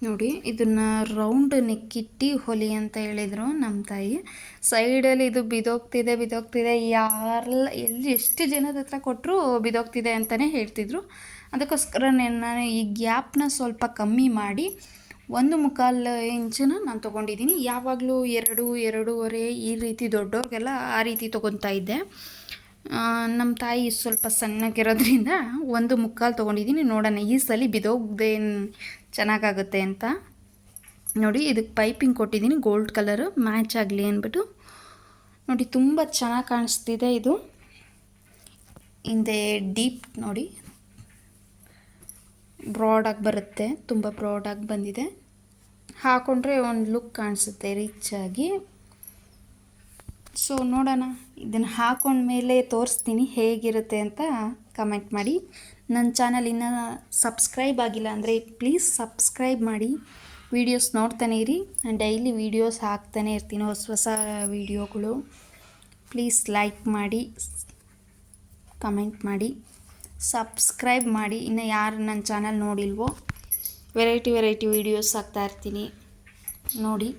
ನೋಡಿ ಇದನ್ನು ರೌಂಡ್ ನೆಕ್ಕಿಟ್ಟು ಹೊಲಿ ಅಂತ ಹೇಳಿದರು ನಮ್ಮ ತಾಯಿ. ಸೈಡಲ್ಲಿ ಇದು ಬಿದೋಗ್ತಿದೆ, ಯಾರೆಲ್ಲ ಎಲ್ಲಿ ಎಷ್ಟು ಜನದ ಹತ್ರ ಕೊಟ್ಟರು ಬಿದೋಗ್ತಿದೆ ಅಂತಲೇ ಹೇಳ್ತಿದ್ರು. ಅದಕ್ಕೋಸ್ಕರ ನಾನು ಈ ಗ್ಯಾಪ್ನ ಸ್ವಲ್ಪ ಕಮ್ಮಿ ಮಾಡಿ 1.25 ಇಂಚನ್ನ ನಾನು ತೊಗೊಂಡಿದ್ದೀನಿ. ಯಾವಾಗಲೂ 2-2.5 ಈ ರೀತಿ ದೊಡ್ಡವ್ರಿಗೆಲ್ಲ ಆ ರೀತಿ ತೊಗೊತಾ ಇದ್ದೆ. ನಮ್ಮ ತಾಯಿ ಸ್ವಲ್ಪ ಸಣ್ಣಗಿರೋದ್ರಿಂದ 1.25 ತೊಗೊಂಡಿದ್ದೀನಿ. ನೋಡೋಣ ಈ ಸಲ ಬಿದೋಗದೆ ಚೆನ್ನಾಗಾಗುತ್ತೆ ಅಂತ. ನೋಡಿ ಇದಕ್ಕೆ ಪೈಪಿಂಗ್ ಕೊಟ್ಟಿದ್ದೀನಿ ಗೋಲ್ಡ್ ಕಲರು ಮ್ಯಾಚ್ ಆಗಲಿ ಅಂದ್ಬಿಟ್ಟು. ನೋಡಿ ತುಂಬ ಚೆನ್ನಾಗಿ ಕಾಣಿಸ್ತಿದೆ ಇದು. ಹಿಂದೆ ಡೀಪ್ ನೋಡಿ ಬ್ರಾಡಾಗಿ ಬರುತ್ತೆ, ತುಂಬ ಬ್ರಾಡಾಗಿ ಬಂದಿದೆ. ಹಾಕೊಂಡ್ರೆ ಒಂದು ಲುಕ್ ಕಾಣಿಸುತ್ತೆ ರಿಚಾಗಿ. ಸೊ ನೋಡೋಣ, ಇದನ್ನು ಹಾಕೊಂಡ್ಮೇಲೆ ತೋರಿಸ್ತೀನಿ ಹೇಗಿರುತ್ತೆ ಅಂತ ಕಮೆಂಟ್ ಮಾಡಿ. ನನ್ನ ಚಾನಲ್ ಇನ್ನೂ ಸಬ್ಸ್ಕ್ರೈಬ್ ಆಗಿಲ್ಲ ಅಂದರೆ ಪ್ಲೀಸ್ ಸಬ್ಸ್ಕ್ರೈಬ್ ಮಾಡಿ. ವೀಡಿಯೋಸ್ ನೋಡ್ತಾನೆ ಇರಿ, ನಾನು ಡೈಲಿ ವೀಡಿಯೋಸ್ ಹಾಕ್ತಾನೆ ಇರ್ತೀನಿ, ಹೊಸ ವೀಡಿಯೋಗಳು. ಪ್ಲೀಸ್ ಲೈಕ್ ಮಾಡಿ, ಕಮೆಂಟ್ ಮಾಡಿ, ಸಬ್ಸ್ಕ್ರೈಬ್ ಮಾಡಿ. ಇನ್ನು ಯಾರು ನನ್ನ ಚಾನಲ್ ನೋಡಿಲ್ವೋ ವೆರೈಟಿ ವೀಡಿಯೋಸ್ ಹಾಕ್ತಾ ಇರ್ತೀನಿ ನೋಡಿ.